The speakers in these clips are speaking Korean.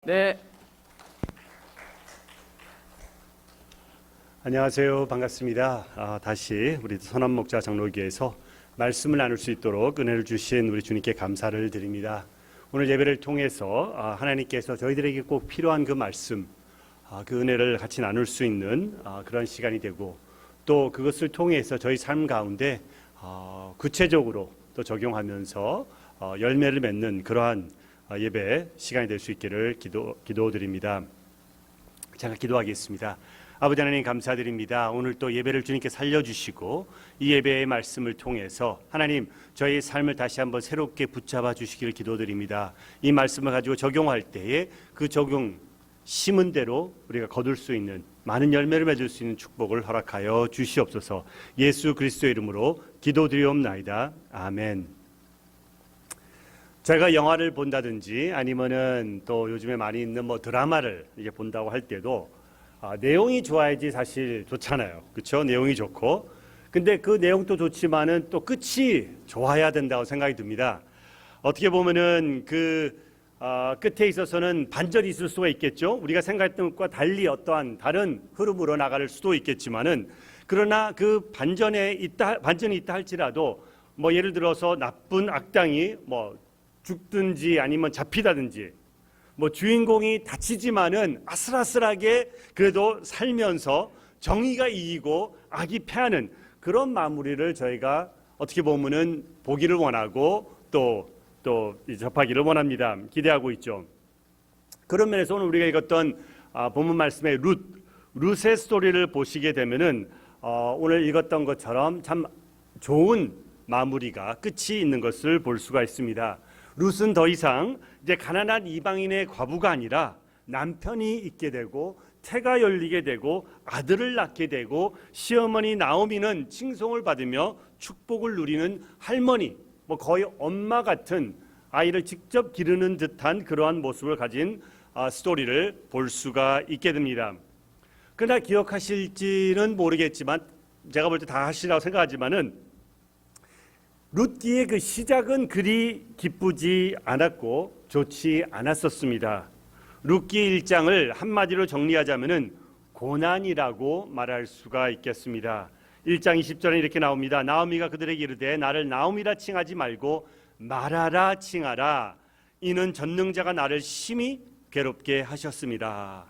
네. 안녕하세요. 반갑습니다. 다시 우리 선한 목자 장로교회에서 말씀을 나눌 수 있도록 은혜를 주신 우리 주님께 감사를 드립니다. 오늘 예배를 통해서 하나님께서 저희들에게 꼭 필요한 그 말씀, 그 은혜를 같이 나눌 수 있는 그런 시간이 되고, 또 그것을 통해서 저희 삶 가운데 구체적으로 또 적용하면서 열매를 맺는 그러한 예배 시간이 될 수 있기를 기도드립니다. 제가 기도하겠습니다. 아버지 하나님 감사드립니다. 오늘 또 예배를 주님께 살려주시고 이 예배의 말씀을 통해서 하나님 저희의 삶을 다시 한번 새롭게 붙잡아 주시기를 기도드립니다. 이 말씀을 가지고 적용할 때에 그 적용 심은 대로 우리가 거둘 수 있는 많은 열매를 맺을 수 있는 축복을 허락하여 주시옵소서. 예수 그리스도의 이름으로 기도드리옵나이다. 아멘. 제가 영화를 본다든지 아니면은 또 요즘에 많이 있는 드라마를 이제 본다고 할 때도 내용이 좋아야지 사실 좋잖아요. 그렇죠? 내용이 좋고. 근데 그 내용도 좋지만은 또 끝이 좋아야 된다고 생각이 듭니다. 어떻게 보면은 그 끝에 있어서는 반전이 있을 수가 있겠죠. 우리가 생각했던 것과 달리 어떠한 다른 흐름으로 나갈 수도 있겠지만은, 그러나 그 반전이 있다 할지라도 예를 들어서 나쁜 악당이 죽든지 아니면 잡히다든지 주인공이 다치지만은 아슬아슬하게 그래도 살면서 정의가 이기고 악이 패하는 그런 마무리를 저희가 어떻게 보면은 보기를 원하고 또 접하기를 원합니다. 기대하고 있죠. 그런 면에서 오늘 우리가 읽었던 본문 말씀의 룻의 스토리를 보시게 되면은 오늘 읽었던 것처럼 참 좋은 마무리가 끝이 있는 것을 볼 수가 있습니다. 룻은 더 이상 이제 가난한 이방인의 과부가 아니라 남편이 있게 되고 태가 열리게 되고 아들을 낳게 되고, 시어머니 나오미는 칭송을 받으며 축복을 누리는 할머니, 거의 엄마 같은 아이를 직접 기르는 듯한 그러한 모습을 가진 스토리를 볼 수가 있게 됩니다. 그러나 기억하실지는 모르겠지만, 제가 볼 때 다 하시라고 생각하지만은 룻기의 그 시작은 그리 기쁘지 않았고 좋지 않았었습니다. 룻기 1장을 한마디로 정리하자면은 고난이라고 말할 수가 있겠습니다. 1장 20절에 이렇게 나옵니다. 나오미가 그들에게 이르되 나를 나오미라 칭하지 말고 마라라 칭하라. 이는 전능자가 나를 심히 괴롭게 하셨습니다.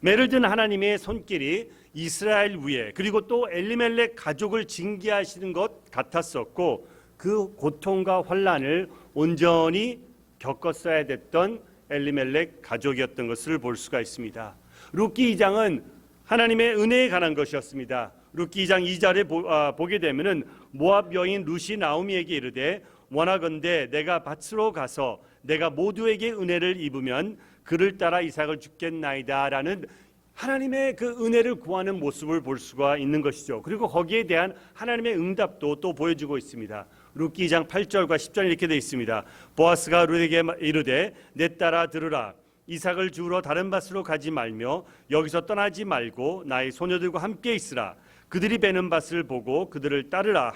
매를 든 하나님의 손길이 이스라엘 위에, 그리고 또 엘리멜렉 가족을 징계하시는 것 같았었고, 그 고통과 환난을 온전히 겪었어야 됐던 엘리멜렉 가족이었던 것을 볼 수가 있습니다. 룻기 2장은 하나님의 은혜에 관한 것이었습니다. 룻기 2장 2절에 보게 되면은 모압 여인 룻이 나오미에게 이르되 원하건대 내가 밭으로 가서 내가 모두에게 은혜를 입으면 그를 따라 이삭을 주겠나이다라는 하나님의 그 은혜를 구하는 모습을 볼 수가 있는 것이죠. 그리고 거기에 대한 하나님의 응답도 또 보여주고 있습니다. 룻기 2장 8절과 10절에 이렇게 되어 있습니다. 보아스가 룻에게 이르되 내 딸아 들으라. 이삭을 주우러 다른 밭으로 가지 말며 여기서 떠나지 말고 나의 소녀들과 함께 있으라. 그들이 베는 밭을 보고 그들을 따르라.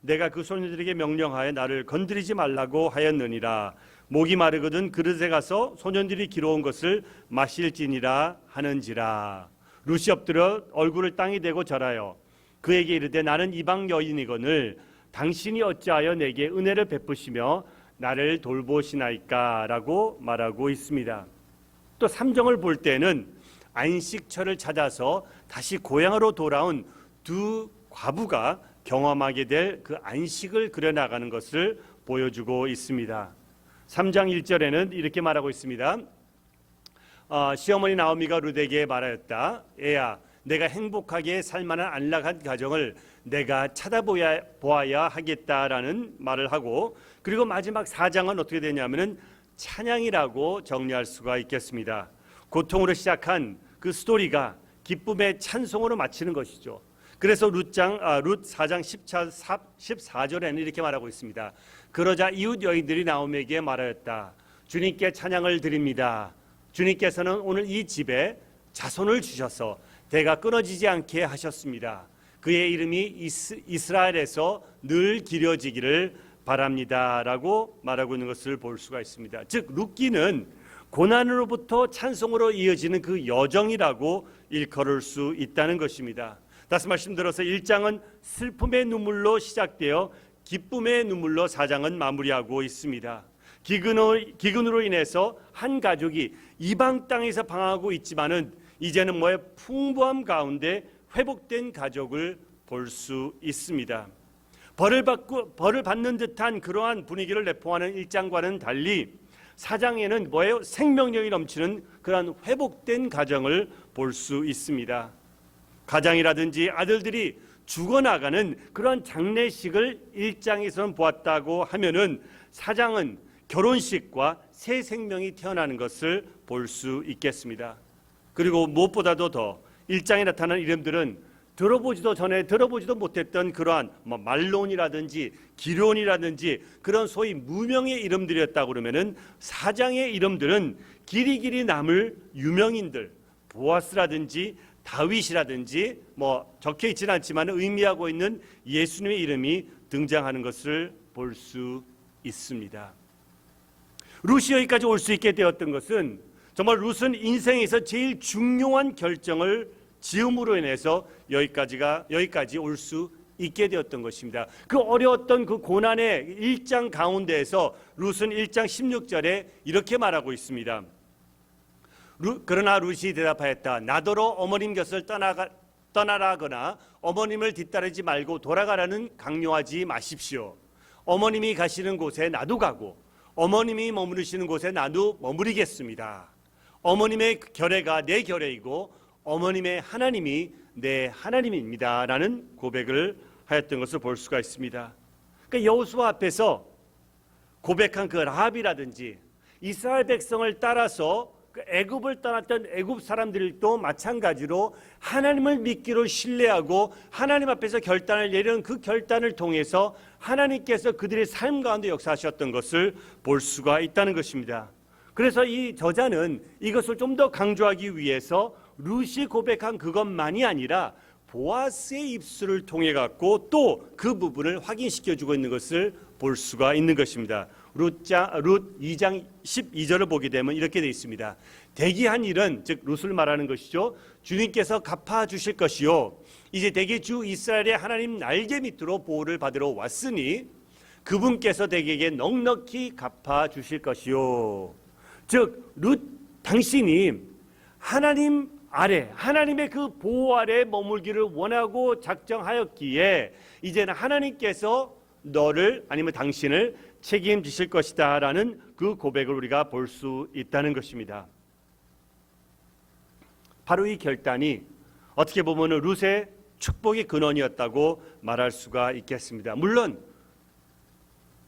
내가 그 소녀들에게 명령하여 나를 건드리지 말라고 하였느니라. 목이 마르거든 그릇에 가서 소년들이 기러온 것을 마실지니라 하는지라. 룻이 엎드려 얼굴을 땅에 대고 절하여 그에게 이르되 나는 이방 여인이거늘 당신이 어찌하여 내게 은혜를 베푸시며 나를 돌보시나이까 라고 말하고 있습니다. 또 3장을 볼 때는 안식처를 찾아서 다시 고향으로 돌아온 두 과부가 경험하게 될 그 안식을 그려나가는 것을 보여주고 있습니다. 3장 1절에는 이렇게 말하고 있습니다. 시어머니 나오미가 룻에게 말하였다. 애야, 내가 행복하게 살만한 안락한 가정을 내가 찾아보아야 하겠다라는 말을 하고, 그리고 마지막 4장은 어떻게 되냐면은 찬양이라고 정리할 수가 있겠습니다. 고통으로 시작한 그 스토리가 기쁨의 찬송으로 마치는 것이죠. 그래서 룻 4장 14절에는 이렇게 말하고 있습니다. 그러자 이웃 여인들이 나오미에게 말하였다. 주님께 찬양을 드립니다. 주님께서는 오늘 이 집에 자손을 주셔서 대가 끊어지지 않게 하셨습니다. 그의 이름이 이스라엘에서 늘 기려지기를 바랍니다 라고 말하고 있는 것을 볼 수가 있습니다. 즉 룻기는 고난으로부터 찬송으로 이어지는 그 여정이라고 일컬을 수 있다는 것입니다. 다시 말씀드려서 1장은 슬픔의 눈물로 시작되어 기쁨의 눈물로 4장은 마무리하고 있습니다. 기근으로 인해서 한 가족이 이방 땅에서 방황하고 있지만은 이제는 풍부함 가운데 회복된 가족을 볼 수 있습니다. 벌을 받는 듯한 그러한 분위기를 내포하는 1장과는 달리 4장에는 생명력이 넘치는 그러한 회복된 가정을 볼 수 있습니다. 가장이라든지 아들들이 죽어나가는 그러한 장례식을 1장에서는 보았다고 하면은 4장은 결혼식과 새 생명이 태어나는 것을 볼 수 있겠습니다. 그리고 무엇보다도 더 1장에 나타난 이름들은 들어보지도 못했던 그러한 말론이라든지 기론이라든지 그런 소위 무명의 이름들이었다고 그러면은 4장의 이름들은 길이길이 남을 유명인들, 보아스라든지 다윗이라든지 적혀 있지는 않지만 의미하고 있는 예수님의 이름이 등장하는 것을 볼 수 있습니다. 룻이 여기까지 올 수 있게 되었던 것은 정말 룻은 인생에서 제일 중요한 결정을 지음으로 인해서 여기까지 올 수 있게 되었던 것입니다. 그 어려웠던 그 고난의 1장 가운데에서 룻은 1장 16절에 이렇게 말하고 있습니다. 그러나 룻이 대답하였다. 나더러 어머님 곁을 떠나라거나 어머님을 뒤따르지 말고 돌아가라는 강요하지 마십시오. 어머님이 가시는 곳에 나도 가고 어머님이 머무르시는 곳에 나도 머무르겠습니다. 어머님의 결례가 내 결례이고 어머님의 하나님이 내 하나님입니다 라는 고백을 하였던 것을 볼 수가 있습니다. 그러니까 여호수아 앞에서 고백한 그 라합이라든지 이스라엘 백성을 따라서 그 애굽을 떠났던 애굽 사람들도 마찬가지로 하나님을 믿기로 신뢰하고 하나님 앞에서 결단을 내리는 그 결단을 통해서 하나님께서 그들의 삶 가운데 역사하셨던 것을 볼 수가 있다는 것입니다. 그래서 이 저자는 이것을 좀 더 강조하기 위해서 룻이 고백한 그것만이 아니라 보아스의 입술을 통해 갖고 또 그 부분을 확인시켜주고 있는 것을 볼 수가 있는 것입니다. 룻 2장 12절을 보게 되면 이렇게 되어 있습니다. 대기한 일은, 즉 룻을 말하는 것이죠. 주님께서 갚아주실 것이요 이제 대개 주 이스라엘의 하나님 날개 밑으로 보호를 받으러 왔으니 그분께서 대개에게 넉넉히 갚아주실 것이요. 즉 룻 당신이 하나님 아래, 하나님의 그 보호 아래 머물기를 원하고 작정하였기에 이제는 하나님께서 너를 아니면 당신을 책임지실 것이다 라는 그 고백을 우리가 볼 수 있다는 것입니다. 바로 이 결단이 어떻게 보면 룻의 축복의 근원이었다고 말할 수가 있겠습니다. 물론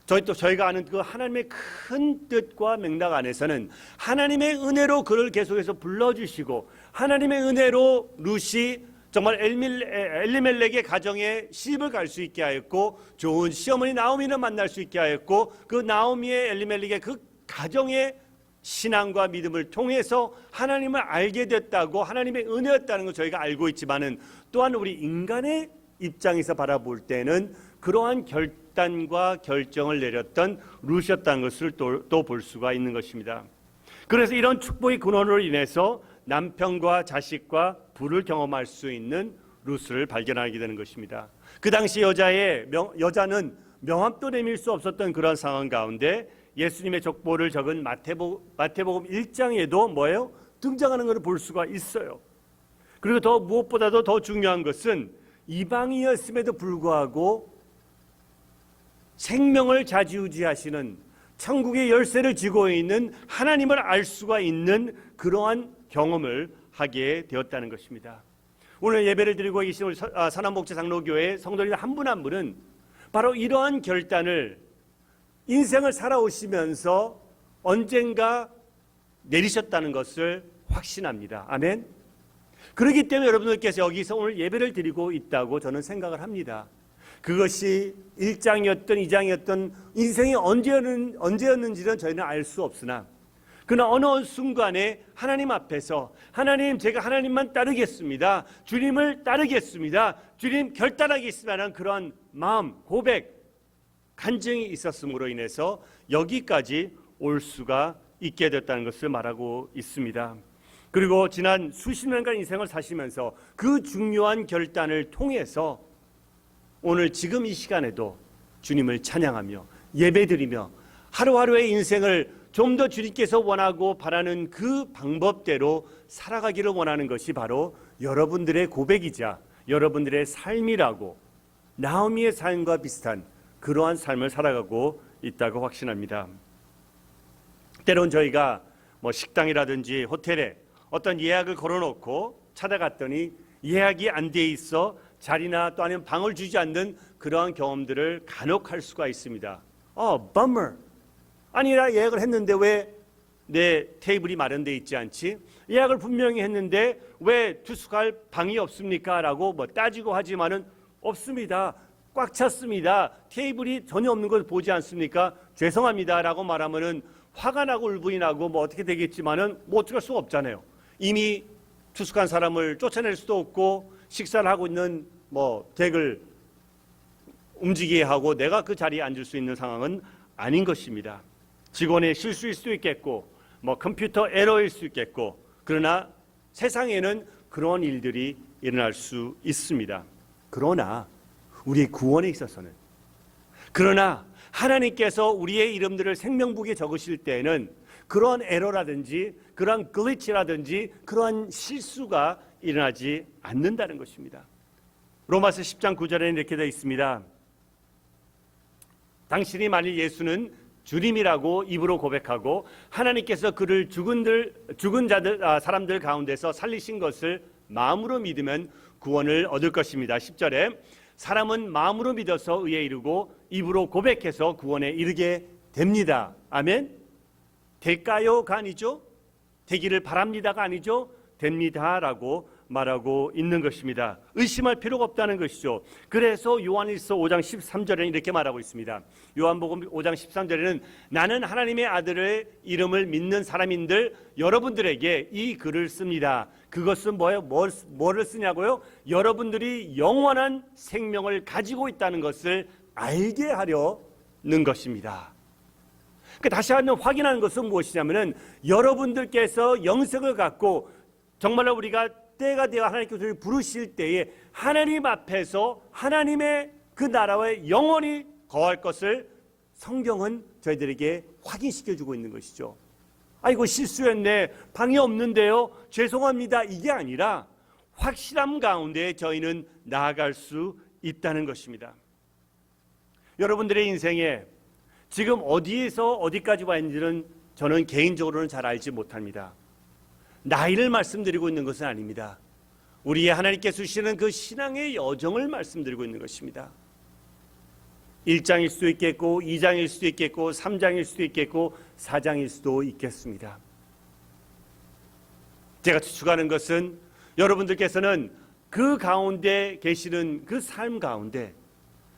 저희가 아는 그 하나님의 큰 뜻과 맥락 안에서는 하나님의 은혜로 그를 계속해서 불러주시고 하나님의 은혜로 룻이 정말 엘리멜렉의 가정에 시집을 갈 수 있게 하였고 좋은 시어머니 나오미를 만날 수 있게 하였고 그 나오미의 엘리멜렉의 그 가정의 신앙과 믿음을 통해서 하나님을 알게 됐다고 하나님의 은혜였다는 걸 저희가 알고 있지만은 또한 우리 인간의 입장에서 바라볼 때는 그러한 결단과 결정을 내렸던 룻이었다는 것을 또 볼 수가 있는 것입니다. 그래서 이런 축복의 근원으로 인해서 남편과 자식과 부를 경험할 수 있는 룻을 발견하게 되는 것입니다. 그 당시 여자는 명함도 내밀 수 없었던 그런 상황 가운데 예수님의 족보를 적은 마태복음 1장에도 등장하는 것을 볼 수가 있어요. 그리고 무엇보다도 더 중요한 것은 이방이었음에도 불구하고 생명을 좌지우지하시는 천국의 열쇠를 쥐고 있는 하나님을 알 수가 있는 그러한 경험을 하게 되었다는 것입니다. 오늘 예배를 드리고 계신 우리 산안목자 장로교회 성도님 한 분 한 분은 바로 이러한 결단을 인생을 살아오시면서 언젠가 내리셨다는 것을 확신합니다. 아멘. 그렇기 때문에 여러분들께서 여기서 오늘 예배를 드리고 있다고 저는 생각을 합니다. 그것이 1장이었던 2장이었던 인생이 언제였는지는 저희는 알 수 없으나 그러나 어느 순간에 하나님 앞에서 하나님 제가 하나님만 따르겠습니다. 주님을 따르겠습니다. 주님 결단하겠습니다라는 그런 마음, 고백, 간증이 있었음으로 인해서 여기까지 올 수가 있게 됐다는 것을 말하고 있습니다. 그리고 지난 수십 년간 인생을 사시면서 그 중요한 결단을 통해서 오늘 지금 이 시간에도 주님을 찬양하며 예배드리며 하루하루의 인생을 좀 더 주님께서 원하고 바라는 그 방법대로 살아가기를 원하는 것이 바로 여러분들의 고백이자 여러분들의 삶이라고, 나오미의 삶과 비슷한 그러한 삶을 살아가고 있다고 확신합니다. 때론 저희가 식당이라든지 호텔에 어떤 예약을 걸어놓고 찾아갔더니 예약이 안 돼 있어 자리나 또 아니면 방을 주지 않는 그러한 경험들을 간혹 할 수가 있습니다. bummer. 아니, 나 예약을 했는데 왜 내 테이블이 마련되어 있지 않지? 예약을 분명히 했는데 왜 투숙할 방이 없습니까? 라고 따지고 하지만은 없습니다. 꽉 찼습니다. 테이블이 전혀 없는 걸 보지 않습니까? 죄송합니다. 라고 말하면은 화가 나고 울분이 나고 어떻게 되겠지만은 어쩔 수가 없잖아요. 이미 투숙한 사람을 쫓아낼 수도 없고 식사를 하고 있는 덱을 움직이게 하고 내가 그 자리에 앉을 수 있는 상황은 아닌 것입니다. 직원의 실수일 수도 있겠고 컴퓨터 에러일 수 있겠고, 그러나 세상에는 그런 일들이 일어날 수 있습니다. 그러나 우리의 구원에 있어서는, 그러나 하나님께서 우리의 이름들을 생명북에 적으실 때에는 그러한 에러라든지 그러한 글리치라든지 그러한 실수가 일어나지 않는다는 것입니다. 로마서 10장 9절에는 이렇게 되어 있습니다. 당신이 만일 예수는 주님이라고 입으로 고백하고 하나님께서 그를 죽은 사람들 가운데서 살리신 것을 마음으로 믿으면 구원을 얻을 것입니다. 10절에 사람은 마음으로 믿어서 의에 이르고 입으로 고백해서 구원에 이르게 됩니다. 아멘. 될까요가 아니죠. 되기를 바랍니다가 아니죠. 됩니다라고 말하고 있는 것입니다. 의심할 필요가 없다는 것이죠. 그래서 요한일서 5장 13절에는 이렇게 말하고 있습니다. 요한복음 5장 13절에는 나는 하나님의 아들의 이름을 믿는 사람인들 여러분들에게 이 글을 씁니다. 그것은 뭐예요? 뭐를 쓰냐고요? 여러분들이 영원한 생명을 가지고 있다는 것을 알게 하려는 것입니다. 다시 한번 확인하는 것은 무엇이냐면은 여러분들께서 영생을 갖고 정말로 우리가 때가 되어 하나님께서 우리를 부르실 때에 하나님 앞에서 하나님의 그 나라에 영원히 거할 것을 성경은 저희들에게 확인시켜주고 있는 것이죠. 아이고 실수했네, 방이 없는데요, 죄송합니다, 이게 아니라 확실함 가운데 저희는 나아갈 수 있다는 것입니다. 여러분들의 인생에 지금 어디에서 어디까지 와 있는지는 저는 개인적으로는 잘 알지 못합니다. 나이를 말씀드리고 있는 것은 아닙니다. 우리의 하나님께서 주시는 그 신앙의 여정을 말씀드리고 있는 것입니다. 1장일 수도 있겠고 2장일 수도 있겠고 3장일 수도 있겠고 4장일 수도 있겠습니다. 제가 추측하는 것은 여러분들께서는 그 가운데 계시는 그 삶 가운데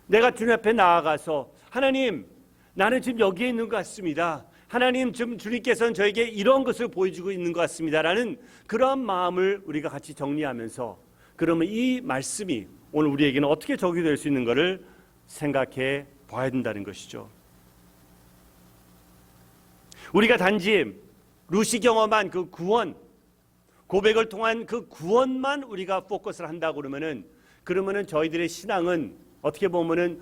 내가 주님 앞에 나아가서 하나님, 나는 지금 여기에 있는 것 같습니다. 하나님, 지금 주님께서는 저에게 이런 것을 보여주고 있는 것 같습니다라는 그러한 마음을 우리가 같이 정리하면서 그러면 이 말씀이 오늘 우리에게는 어떻게 적용이 될 수 있는 것을 생각해 봐야 된다는 것이죠. 우리가 단지 루시 경험한 그 구원, 고백을 통한 그 구원만 우리가 포커스를 한다고 그러면은 저희들의 신앙은 어떻게 보면은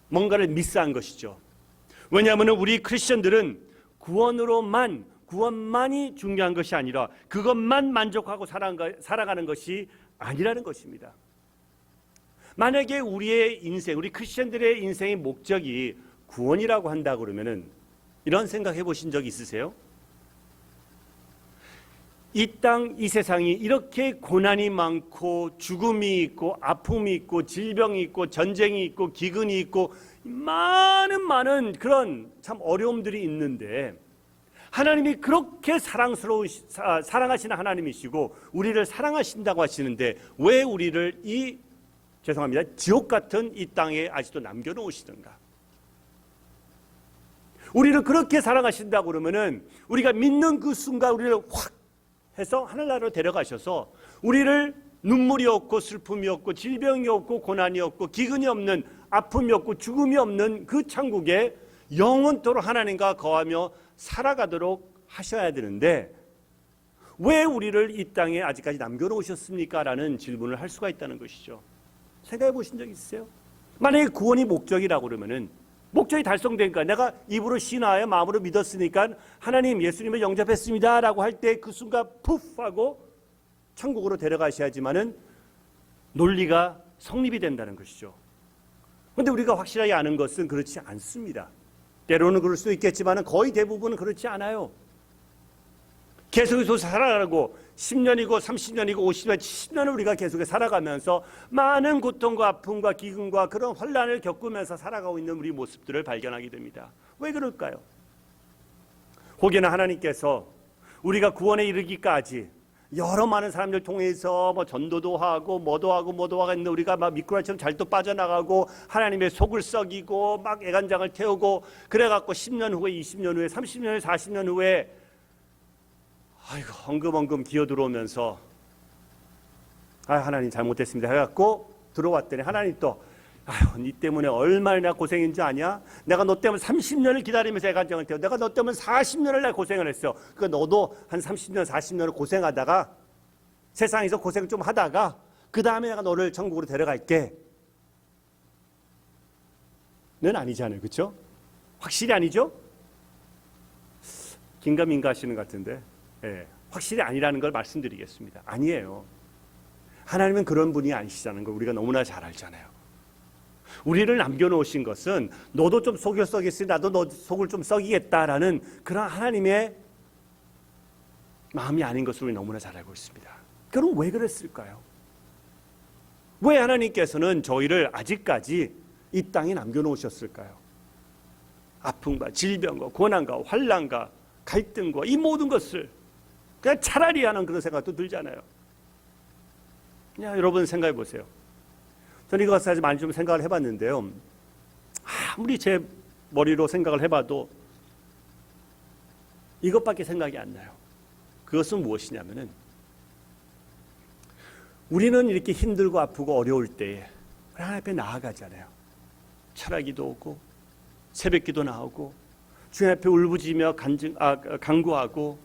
뭔가를 미스한 것이죠. 왜냐하면 우리 크리스천들은 구원만이 중요한 것이 아니라 그것만 만족하고 살아가는 것이 아니라는 것입니다. 만약에 우리의 인생, 우리 크리스천들의 인생의 목적이 구원이라고 한다고 그러면은 이런 생각해 보신 적 있으세요? 이 땅, 이 세상이 이렇게 고난이 많고 죽음이 있고 아픔이 있고 질병이 있고 전쟁이 있고 기근이 있고 많은 그런 참 어려움들이 있는데 하나님이 그렇게 사랑하시는 하나님이시고 우리를 사랑하신다고 하시는데 왜 우리를 지옥 같은 이 땅에 아직도 남겨놓으시던가? 우리를 그렇게 사랑하신다고 그러면은 우리가 믿는 그 순간 우리를 확 해서 하늘나라로 데려가셔서 우리를 눈물이 없고 슬픔이 없고 질병이 없고 고난이 없고 기근이 없는, 아픔이 없고 죽음이 없는 그 천국에 영원토록 하나님과 거하며 살아가도록 하셔야 되는데 왜 우리를 이 땅에 아직까지 남겨놓으셨습니까? 라는 질문을 할 수가 있다는 것이죠. 생각해 보신 적 있으세요? 만약에 구원이 목적이라고 그러면은 목적이 달성되니까 내가 입으로 신하여 마음으로 믿었으니까 하나님 예수님을 영접했습니다 라고 할 때 그 순간 푸ff 하고 천국으로 데려가셔야지만은 논리가 성립이 된다는 것이죠. 그런데 우리가 확실하게 아는 것은 그렇지 않습니다. 때로는 그럴 수도 있겠지만 거의 대부분은 그렇지 않아요. 계속해서 살아가고 10년이고 30년이고 50년, 70년을 우리가 계속해서 살아가면서 많은 고통과 아픔과 기근과 그런 환난을 겪으면서 살아가고 있는 우리 모습들을 발견하게 됩니다. 왜 그럴까요? 혹여나 하나님께서 우리가 구원에 이르기까지 여러 많은 사람들 통해서 뭐 전도도 하고 뭐도 하고 했는데 우리가 막 미꾸라지처럼 잘도 빠져나가고 하나님의 속을 썩이고 막 애간장을 태우고 그래갖고 10년 후에 20년 후에 30년 후에 40년 후에 아이고 엉금엉금 기어 들어오면서 하나님 잘못했습니다 해갖고 들어왔더니 하나님 또 니 때문에 얼마나 고생인지 아냐? 내가 너 때문에 30년을 기다리면서 애간장을 태워. 내가 너 때문에 40년을 내가 고생을 했어. 그러니까 너도 한 30년 40년을 고생하다가 세상에서 고생 좀 하다가 그 다음에 내가 너를 천국으로 데려갈게 는 아니잖아요. 그렇죠? 확실히 아니죠? 긴가민가 하시는 것 같은데 확실히 아니라는 걸 말씀드리겠습니다. 아니에요. 하나님은 그런 분이 아니시다는 걸 우리가 너무나 잘 알잖아요. 우리를 남겨놓으신 것은 너도 좀 속을 썩였으니 나도 너 속을 좀 썩이겠다라는 그런 하나님의 마음이 아닌 것을 우리 너무나 잘 알고 있습니다. 그럼 왜 그랬을까요? 왜 하나님께서는 저희를 아직까지 이 땅에 남겨놓으셨을까요? 아픔과 질병과 고난과 환난과 갈등과 이 모든 것을 그냥 차라리 하는 그런 생각도 들잖아요. 그냥 여러분 생각해 보세요. 저는 이것을 아주 많이 좀 생각을 해봤는데요. 아무리 제 머리로 생각을 해봐도 이것밖에 생각이 안 나요. 그것은 무엇이냐면은 우리는 이렇게 힘들고 아프고 어려울 때에 하나님 앞에 나아가잖아요. 철학기도 오고 새벽기도 나오고 주님 앞에 울부짖으며 간구하고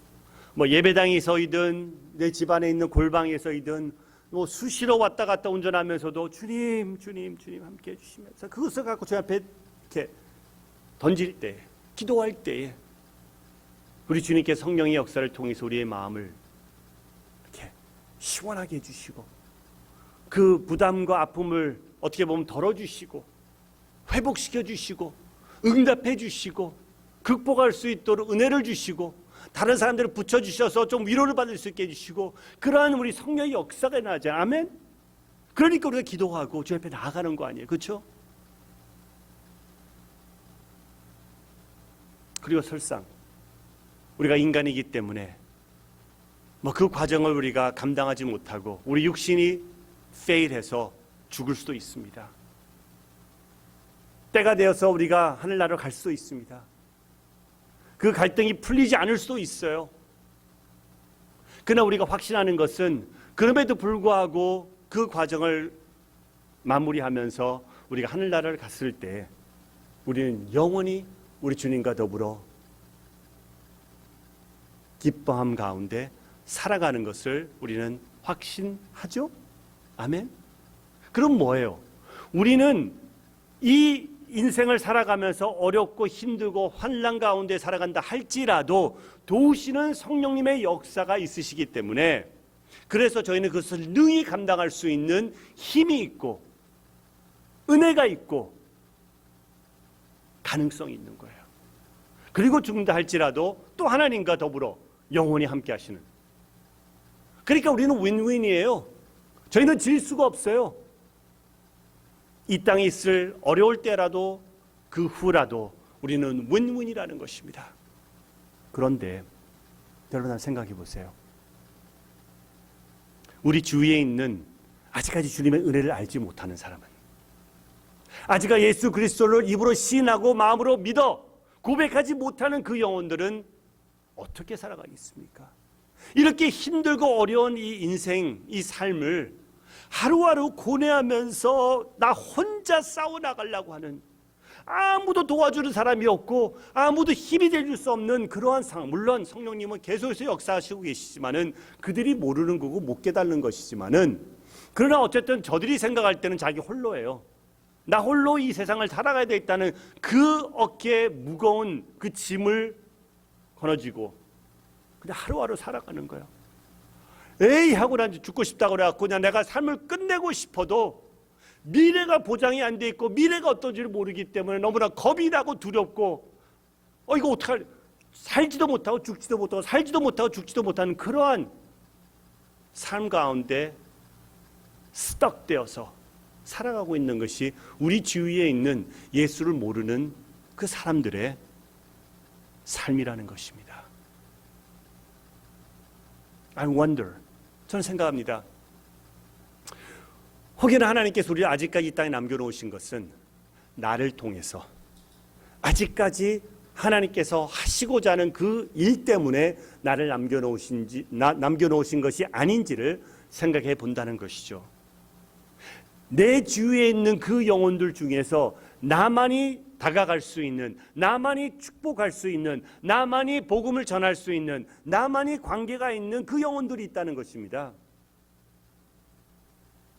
뭐 예배당에서이든 내 집안에 있는 골방에서이든 뭐 수시로 왔다 갔다 운전하면서도 주님 함께 해주시면서 그것을 갖고 주님 앞에 이렇게 던질 때, 기도할 때에 우리 주님께 성령의 역사를 통해서 우리의 마음을 이렇게 시원하게 해주시고 그 부담과 아픔을 어떻게 보면 덜어주시고 회복시켜 주시고 응답해 주시고 극복할 수 있도록 은혜를 주시고 다른 사람들을 붙여주셔서 좀 위로를 받을 수 있게 해주시고 그러한 우리 성령의 역사가 나죠. 아멘? 그러니까 우리가 기도하고 주 앞에 나아가는 거 아니에요. 그렇죠? 그리고 설상 우리가 인간이기 때문에 뭐 그 과정을 우리가 감당하지 못하고 우리 육신이 fail해서 죽을 수도 있습니다. 때가 되어서 우리가 하늘나라로 갈 수도 있습니다. 그 갈등이 풀리지 않을 수도 있어요. 그러나 우리가 확신하는 것은 그럼에도 불구하고 그 과정을 마무리하면서 우리가 하늘나라를 갔을 때 우리는 영원히 우리 주님과 더불어 기뻐함 가운데 살아가는 것을 우리는 확신하죠? 아멘? 그럼 뭐예요? 우리는 이 인생을 살아가면서 어렵고 힘들고 환난 가운데 살아간다 할지라도 도우시는 성령님의 역사가 있으시기 때문에 그래서 저희는 그것을 능히 감당할 수 있는 힘이 있고 은혜가 있고 가능성이 있는 거예요. 그리고 죽는다 할지라도 또 하나님과 더불어 영원히 함께 하시는. 그러니까 우리는 윈윈이에요. 저희는 질 수가 없어요. 이 땅에 있을 어려울 때라도 그 후라도 우리는 윈윈이라는 것입니다. 그런데 여러분 생각해 보세요. 우리 주위에 있는 아직까지 주님의 은혜를 알지 못하는 사람은 아직까지 예수 그리스도를 입으로 시인하고 마음으로 믿어 고백하지 못하는 그 영혼들은 어떻게 살아가겠습니까? 이렇게 힘들고 어려운 이 인생, 이 삶을 하루하루 고뇌하면서 나 혼자 싸워나가려고 하는 아무도 도와주는 사람이 없고 아무도 힘이 될 수 없는 그러한 상황. 물론 성령님은 계속해서 역사하시고 계시지만은 그들이 모르는 거고 못 깨닫는 것이지만은, 그러나 어쨌든 저들이 생각할 때는 자기 홀로예요. 나 홀로 이 세상을 살아가야 되겠다는 그 어깨에 무거운 그 짐을 거너쥐고 그냥 하루하루 살아가는 거예요. 에이 하고 난 죽고 싶다고 그래갖고 그냥 내가 삶을 끝내고 싶어도 미래가 보장이 안 돼 있고 미래가 어떤지를 모르기 때문에 너무나 겁이 나고 두렵고 이거 어떡할, 살지도 못하고 죽지도 못하고 살지도 못하고 죽지도 못하는 그러한 삶 가운데 스떡되어서 살아가고 있는 것이 우리 주위에 있는 예수를 모르는 그 사람들의 삶이라는 것입니다. I wonder, 저는 생각합니다. 혹여나 하나님께서 우리를 아직까지 이 땅에 남겨놓으신 것은 나를 통해서 아직까지 하나님께서 하시고자 하는 그 일 때문에 나를 남겨놓으신 것이 아닌지를 생각해 본다는 것이죠. 내 주위에 있는 그 영혼들 중에서 나만이 다가갈 수 있는, 나만이 축복할 수 있는, 나만이 복음을 전할 수 있는, 나만이 관계가 있는 그 영혼들이 있다는 것입니다.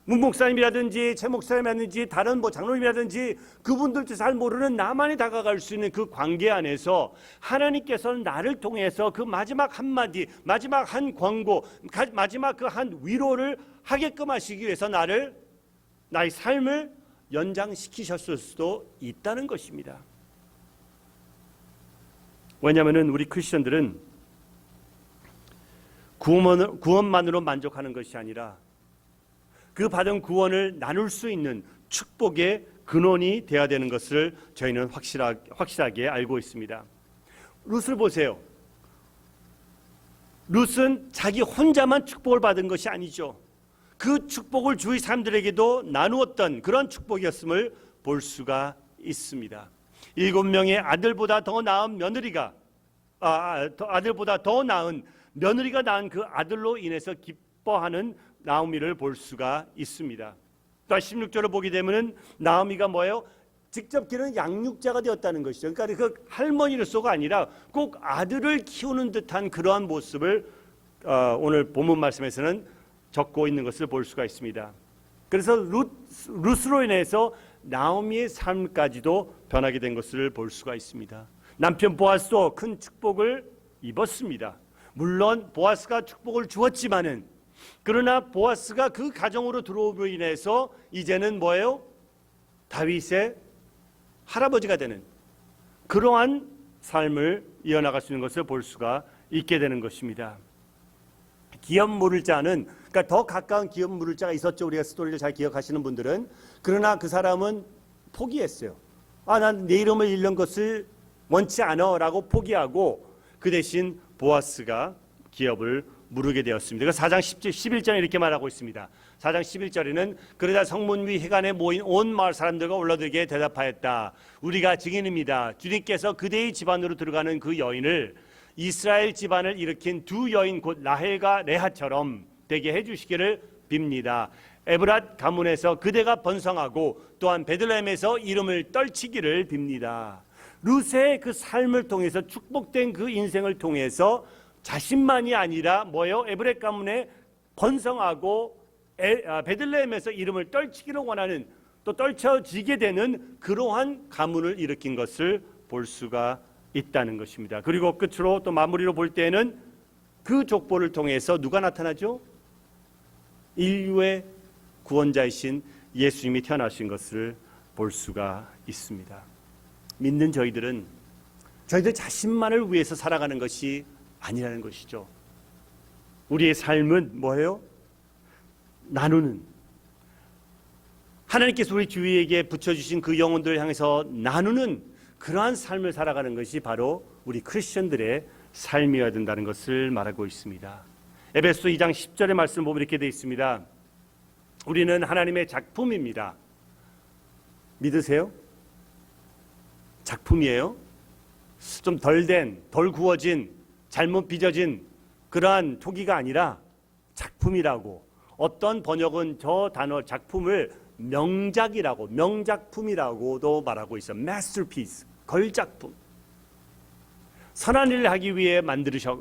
문 목사님이라든지 최 목사님이라든지 다른 장로님이라든지 그분들도 잘 모르는 나만이 다가갈 수 있는 그 관계 안에서 하나님께서는 나를 통해서 그 마지막 한마디, 마지막 한 권고, 마지막 그 한 위로를 하게끔 하시기 위해서 나의 삶을 연장시키셨을 수도 있다는 것입니다. 왜냐하면 우리 크리스천들은 구원만으로 만족하는 것이 아니라 그 받은 구원을 나눌 수 있는 축복의 근원이 되어야 되는 것을 저희는 확실하게 알고 있습니다. 룻을 보세요. 룻은 자기 혼자만 축복을 받은 것이 아니죠. 그 축복을 주위 사람들에게도 나누었던 그런 축복이었음을 볼 수가 있습니다. 7명의 아들보다 더 나은 며느리가 낳은 그 아들로 인해서 기뻐하는 나오미를 볼 수가 있습니다. 또 16절을 보게 되면 나오미가 뭐예요? 직접 기르는 양육자가 되었다는 것이죠. 그러니까 그 할머니로서가 아니라 꼭 아들을 키우는 듯한 그러한 모습을 오늘 본문 말씀에서는 적고 있는 것을 볼 수가 있습니다. 그래서 룻으로 인해서 나오미의 삶까지도 변하게 된 것을 볼 수가 있습니다. 남편 보아스도 큰 축복을 입었습니다. 물론 보아스가 축복을 주었지만은, 그러나 보아스가 그 가정으로 들어옴으로 인해서 이제는 뭐예요? 다윗의 할아버지가 되는 그러한 삶을 이어나갈 수 있는 것을 볼 수가 있게 되는 것입니다. 기업 물을 자는, 그러니까 더 가까운 기업 물을 자가 있었죠. 우리가 스토리를 잘 기억하시는 분들은. 그러나 그 사람은 포기했어요. 난 내 이름을 잃는 것을 원치 않아 라고 포기하고 그 대신 보아스가 기업을 물으게 되었습니다. 그래서 4장 11절에 이렇게 말하고 있습니다. 4장 11절에는 그러자 성문 위 해관에 모인 온 마을 사람들과 올라들게 대답하였다. 우리가 증인입니다. 주님께서 그대의 집안으로 들어가는 그 여인을 이스라엘 집안을 일으킨 두 여인 곧 라헬과 레아처럼 되게 해주시기를 빕니다. 에브랏 가문에서 그대가 번성하고 또한 베들레헴에서 이름을 떨치기를 빕니다. 룻의 그 삶을 통해서 축복된 그 인생을 통해서 자신만이 아니라 뭐예요? 에브렛 가문에 번성하고 베들레헴에서 이름을 떨치기를 원하는, 또 떨쳐지게 되는 그러한 가문을 일으킨 것을 볼 수가 있다는 것입니다. 그리고 끝으로 또 마무리로 볼 때에는 그 족보를 통해서 누가 나타나죠? 인류의 구원자이신 예수님이 태어나신 것을 볼 수가 있습니다. 믿는 저희들 자신만을 위해서 살아가는 것이 아니라는 것이죠. 우리의 삶은 뭐예요? 나누는, 하나님께서 우리 주위에게 붙여주신 그 영혼들을 향해서 나누는 그러한 삶을 살아가는 것이 바로 우리 크리스천들의 삶이어야 된다는 것을 말하고 있습니다. 에베소 2장 10절의 말씀을 보면 이렇게 되어 있습니다. 우리는 하나님의 작품입니다. 믿으세요? 작품이에요? 좀 덜 구워진, 잘못 빚어진 그러한 토기가 아니라 작품이라고. 어떤 번역은 저 단어 작품을 명작이라고, 명작품이라고도 말하고 있어요. masterpiece, 걸작품. 선한 일을 하기 위해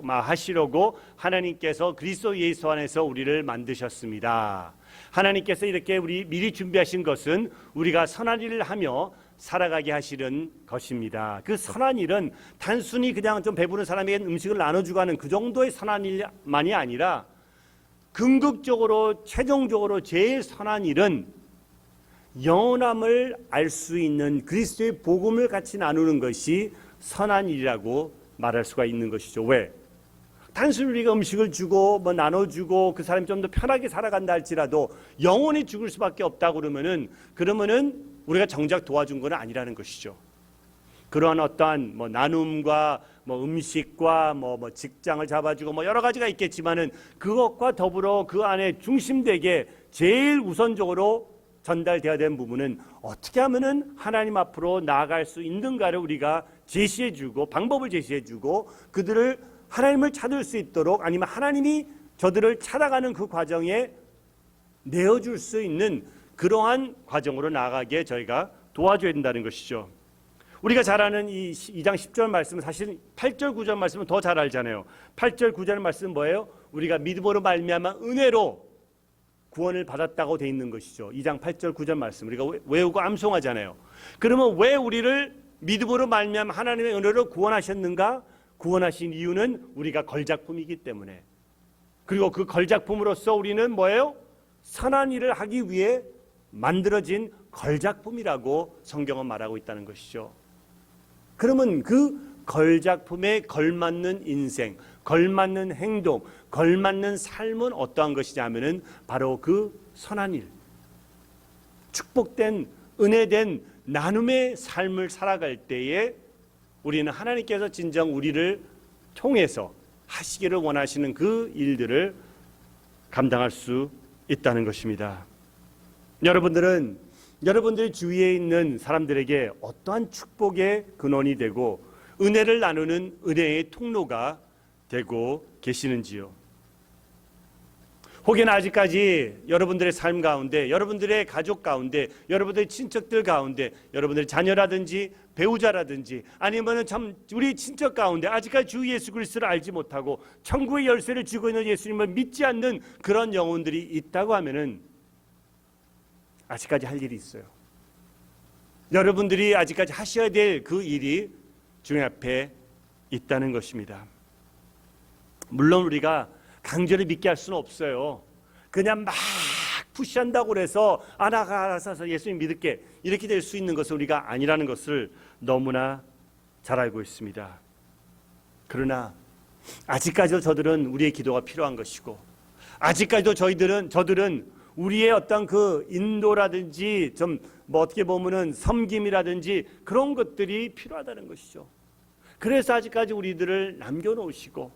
하시려고 하나님께서 그리스도 예수 안에서 우리를 만드셨습니다. 하나님께서 이렇게 우리 미리 준비하신 것은 우리가 선한 일을 하며 살아가게 하시는 것입니다. 그 선한 일은 단순히 그냥 좀 배부른 사람에게 음식을 나눠주고 하는 그 정도의 선한 일만이 아니라 궁극적으로 최종적으로 제일 선한 일은 영원함을 알 수 있는 그리스도의 복음을 같이 나누는 것이 선한 일이라고 말할 수가 있는 것이죠. 왜? 단순히 우리가 음식을 주고 뭐 나눠주고 그 사람이 좀 더 편하게 살아간다 할지라도 영원히 죽을 수밖에 없다고 그러면은 우리가 정작 도와준 건 아니라는 것이죠. 그러한 어떠한 뭐 나눔과 뭐 음식과 뭐 직장을 잡아주고 뭐 여러 가지가 있겠지만은 그것과 더불어 그 안에 중심되게 제일 우선적으로 전달되어야 되는 부분은 어떻게 하면은 하나님 앞으로 나아갈 수 있는가를 우리가 제시해주고 방법을 제시해주고 그들을 하나님을 찾을 수 있도록 아니면 하나님이 저들을 찾아가는 그 과정에 내어줄 수 있는 그러한 과정으로 나아가게 저희가 도와줘야 된다는 것이죠. 우리가 잘 아는 이 2장 10절 말씀은 사실 8절 9절 말씀은 더 잘 알잖아요. 8절 9절 말씀은 뭐예요? 우리가 믿음으로 말미암아 은혜로 구원을 받았다고 돼 있는 것이죠. 2장 8절 9절 말씀 우리가 외우고 암송하잖아요. 그러면 왜 우리를 믿음으로 말미암아 하나님의 은혜로 구원하셨는가? 구원하신 이유는 우리가 걸작품이기 때문에. 그리고 그 걸작품으로서 우리는 뭐예요? 선한 일을 하기 위해 만들어진 걸작품이라고 성경은 말하고 있다는 것이죠. 그러면 그 걸작품에 걸맞는 인생, 걸맞는 행동, 걸맞는 삶은 어떠한 것이냐면은 바로 그 선한 일, 축복된 은혜된 나눔의 삶을 살아갈 때에 우리는 하나님께서 진정 우리를 통해서 하시기를 원하시는 그 일들을 감당할 수 있다는 것입니다. 여러분들이 주위에 있는 사람들에게 어떠한 축복의 근원이 되고 은혜를 나누는 은혜의 통로가 되고 계시는지요? 혹여나 아직까지 여러분들의 삶 가운데, 여러분들의 가족 가운데, 여러분들의 친척들 가운데, 여러분들의 자녀라든지 배우자라든지 아니면은 참 우리 친척 가운데 아직까지 주 예수 그리스도를 알지 못하고 천국의 열쇠를 쥐고 있는 예수님을 믿지 않는 그런 영혼들이 있다고 하면은 아직까지 할 일이 있어요. 여러분들이 아직까지 하셔야 될 그 일이 주님 앞에 있다는 것입니다. 물론 우리가 강제로 믿게 할 수는 없어요. 그냥 막 푸시한다고 해서 나가 알아서 예수님 믿을게 이렇게 될 수 있는 것은 우리가 아니라는 것을 너무나 잘 알고 있습니다. 그러나 아직까지도 저들은 우리의 기도가 필요한 것이고 아직까지도 저들은 우리의 어떤 그 인도라든지 좀 뭐 어떻게 보면은 섬김이라든지 그런 것들이 필요하다는 것이죠. 그래서 아직까지 우리들을 남겨놓으시고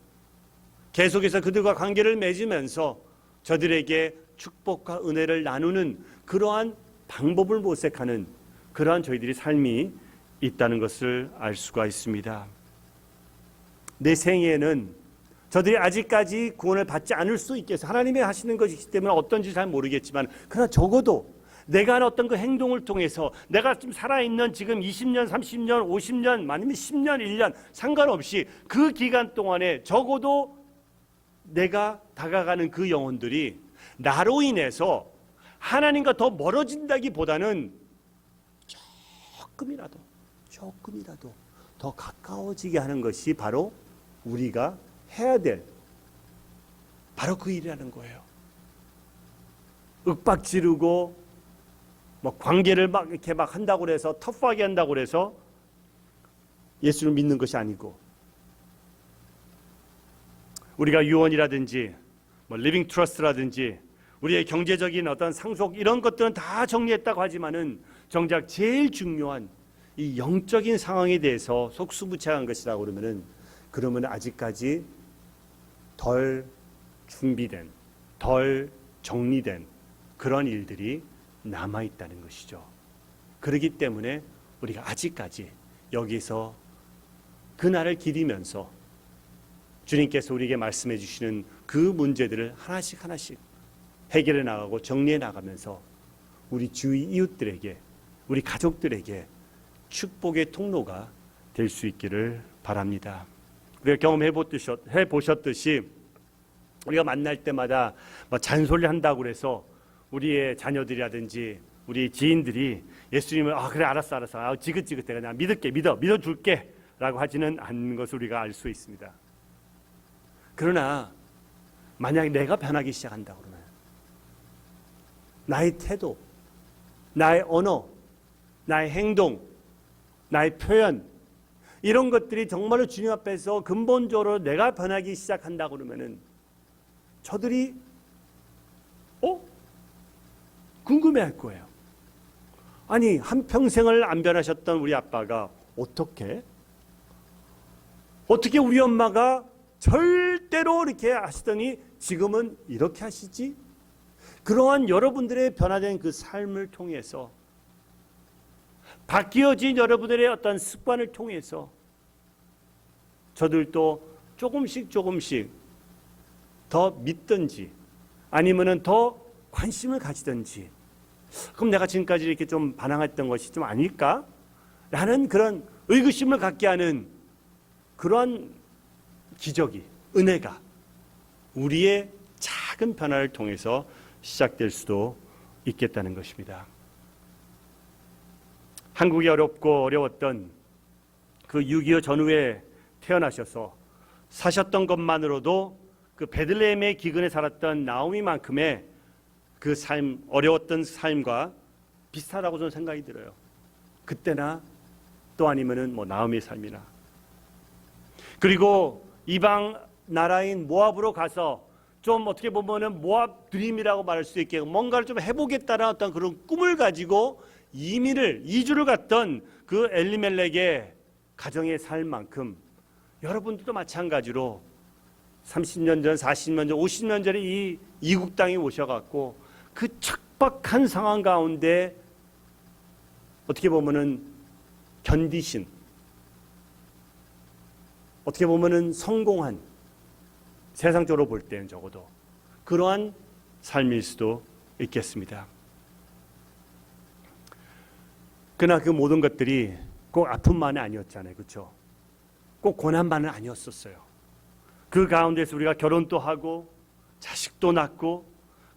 계속해서 그들과 관계를 맺으면서 저들에게 축복과 은혜를 나누는 그러한 방법을 모색하는 그러한 저희들의 삶이 있다는 것을 알 수가 있습니다. 내 생애에는 저들이 아직까지 구원을 받지 않을 수 있게 해서 하나님이 하시는 것이기 때문에 어떤지 잘 모르겠지만 그러나 적어도 내가 하는 어떤 그 행동을 통해서 내가 지금 살아있는 지금 20년, 30년, 50년 아니면 10년, 1년 상관없이 그 기간 동안에 적어도 내가 다가가는 그 영혼들이 나로 인해서 하나님과 더 멀어진다기보다는 조금이라도 더 가까워지게 하는 것이 바로 우리가 해야 될 바로 그 일이라는 거예요. 윽박 지르고 뭐 관계를 막 이렇게 막 한다고 해서 터프하게 한다고 해서 예수를 믿는 것이 아니고 우리가 유언이라든지 뭐 리빙 트러스트라든지 우리의 경제적인 어떤 상속 이런 것들은 다 정리했다고 하지만은 정작 제일 중요한 이 영적인 상황에 대해서 속수무책한 것이라고 그러면 아직까지 덜 준비된 덜 정리된 그런 일들이 남아있다는 것이죠. 그렇기 때문에 우리가 아직까지 여기서 그날을 기리면서 주님께서 우리에게 말씀해 주시는 그 문제들을 하나씩 해결해 나가고 정리해 나가면서 우리 주위 이웃들에게, 우리 가족들에게 축복의 통로가 될 수 있기를 바랍니다. 우리가 경험해 보셨듯이 우리가 만날 때마다 잔소리 한다고 그래서 우리의 자녀들이라든지 우리 지인들이 예수님을 그래 알았어 지긋지긋해 그냥 믿어줄게 라고 하지는 않는 것을 우리가 알 수 있습니다. 그러나 만약에 내가 변하기 시작한다 그러면 나의 태도, 나의 언어, 나의 행동, 나의 표현 이런 것들이 정말로 주님 앞에서 근본적으로 내가 변하기 시작한다 그러면은 저들이 궁금해할 거예요. 아니 한평생을 안 변하셨던 우리 아빠가 어떻게 우리 엄마가 절대로 이렇게 하시더니 지금은 이렇게 하시지? 그러한 여러분들의 변화된 그 삶을 통해서 바뀌어진 여러분들의 어떤 습관을 통해서 저들도 조금씩 더 믿든지 아니면은 더 관심을 가지든지 그럼 내가 지금까지 이렇게 좀 반항했던 것이 좀 아닐까? 라는 그런 의구심을 갖게 하는 그러한 기적이, 은혜가 우리의 작은 변화를 통해서 시작될 수도 있겠다는 것입니다. 한국이 어려웠던 그 6.25 전후에 태어나셔서 사셨던 것만으로도 그 베들레헴의 기근에 살았던 나오미만큼의 그 삶, 어려웠던 삶과 비슷하다고 저는 생각이 들어요. 그때나 또 아니면은 나오미의 삶이나. 그리고 이방 나라인 모압으로 가서 좀 어떻게 보면은 모압 드림이라고 말할 수 있게 뭔가를 좀 해보겠다는 어떤 그런 꿈을 가지고 이주를 갔던 그 엘리멜렉의 가정의 삶만큼 여러분들도 마찬가지로 30년 전, 40년 전, 50년 전에 이 이국 땅에 오셔갖고 그 척박한 상황 가운데 어떻게 보면은 견디신, 어떻게 보면은 성공한, 세상적으로 볼 때는 적어도 그러한 삶일 수도 있겠습니다. 그러나 그 모든 것들이 꼭 아픔만이 아니었잖아요. 그렇죠? 꼭 고난만은 아니었었어요. 그 가운데서 우리가 결혼도 하고 자식도 낳고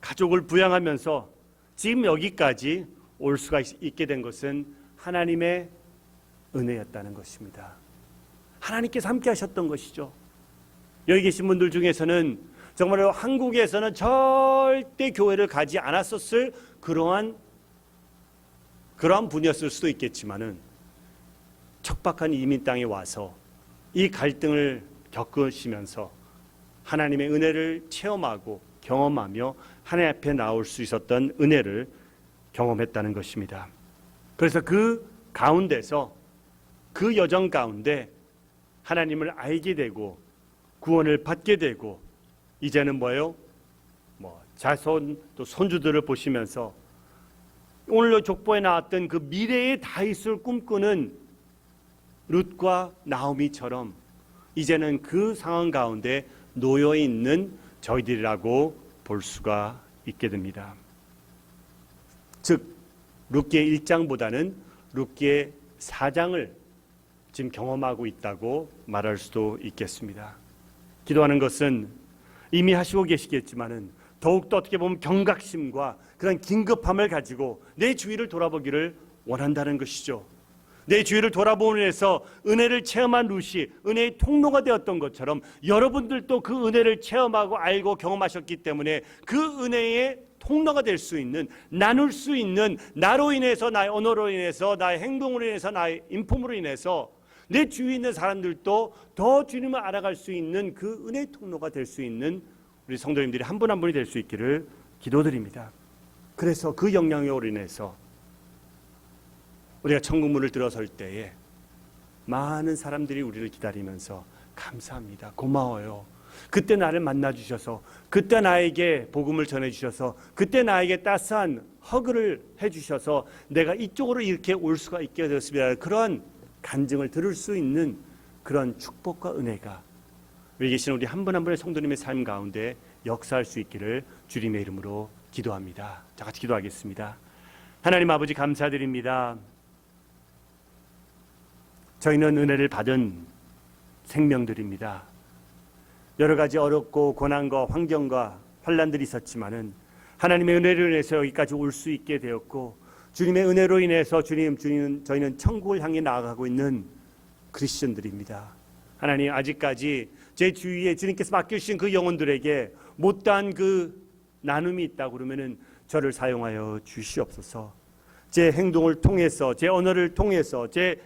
가족을 부양하면서 지금 여기까지 올 수가 있게 된 것은 하나님의 은혜였다는 것입니다. 하나님께서 함께 하셨던 것이죠. 여기 계신 분들 중에서는 정말로 한국에서는 절대 교회를 가지 않았었을 그러한 분이었을 수도 있겠지만은 척박한 이민 땅에 와서 이 갈등을 겪으시면서 하나님의 은혜를 체험하고 경험하며 하나님 앞에 나올 수 있었던 은혜를 경험했다는 것입니다. 그래서 그 가운데서 그 여정 가운데 하나님을 알게 되고 구원을 받게 되고 이제는 자손 또 손주들을 보시면서 오늘 족보에 나왔던 그 미래의 다윗을 꿈꾸는 룻과 나오미처럼 이제는 그 상황 가운데 놓여 있는 저희들이라고 볼 수가 있게 됩니다. 즉 룻기의 1장보다는 룻기의 4장을 지금 경험하고 있다고 말할 수도 있겠습니다. 기도하는 것은 이미 하시고 계시겠지만은 더욱더 어떻게 보면 경각심과 그런 긴급함을 가지고 내 주위를 돌아보기를 원한다는 것이죠. 내 주위를 돌아보면서 은혜를 체험한 룻이 은혜의 통로가 되었던 것처럼 여러분들도 그 은혜를 체험하고 알고 경험하셨기 때문에 그 은혜의 통로가 될 수 있는, 나눌 수 있는, 나로 인해서, 나의 언어로 인해서, 나의 행동으로 인해서, 나의 인품으로 인해서 내 주위에 있는 사람들도 더 주님을 알아갈 수 있는 그 은혜의 통로가 될 수 있는 우리 성도님들이 한 분 한 분이 될 수 있기를 기도드립니다. 그래서 그 영향력으로 인해서 우리가 천국문을 들어설 때에 많은 사람들이 우리를 기다리면서 감사합니다, 고마워요, 그때 나를 만나주셔서, 그때 나에게 복음을 전해주셔서, 그때 나에게 따스한 허그를 해주셔서 내가 이쪽으로 이렇게 올 수가 있게 되었습니다. 그런 간증을 들을 수 있는 그런 축복과 은혜가 여기 계신 우리 한 분 한 분의 성도님의 삶 가운데 역사할 수 있기를 주님의 이름으로 기도합니다. 자, 같이 기도하겠습니다. 하나님 아버지 감사드립니다. 저희는 은혜를 받은 생명들입니다. 여러 가지 어렵고 고난과 환경과 환난들이 있었지만은 하나님의 은혜로 인해서 여기까지 올 수 있게 되었고, 주님의 은혜로 인해서 저희는 천국을 향해 나아가고 있는 크리스천들입니다. 하나님, 아직까지 제 주위에 주님께서 맡겨주신 그 영혼들에게 못다한 그 나눔이 있다고 그러면은 저를 사용하여 주시옵소서. 제 행동을 통해서, 제 언어를 통해서, 제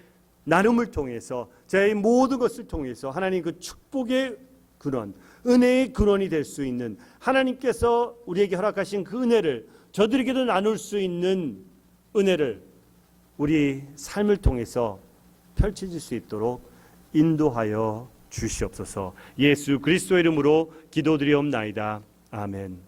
나눔을 통해서, 제 모든 것을 통해서 하나님 그 축복의 근원, 은혜의 근원이 될 수 있는, 하나님께서 우리에게 허락하신 그 은혜를 저들에게도 나눌 수 있는 은혜를 우리 삶을 통해서 펼쳐질 수 있도록 인도하여 주시옵소서. 예수 그리스도의 이름으로 기도드리옵나이다. 아멘.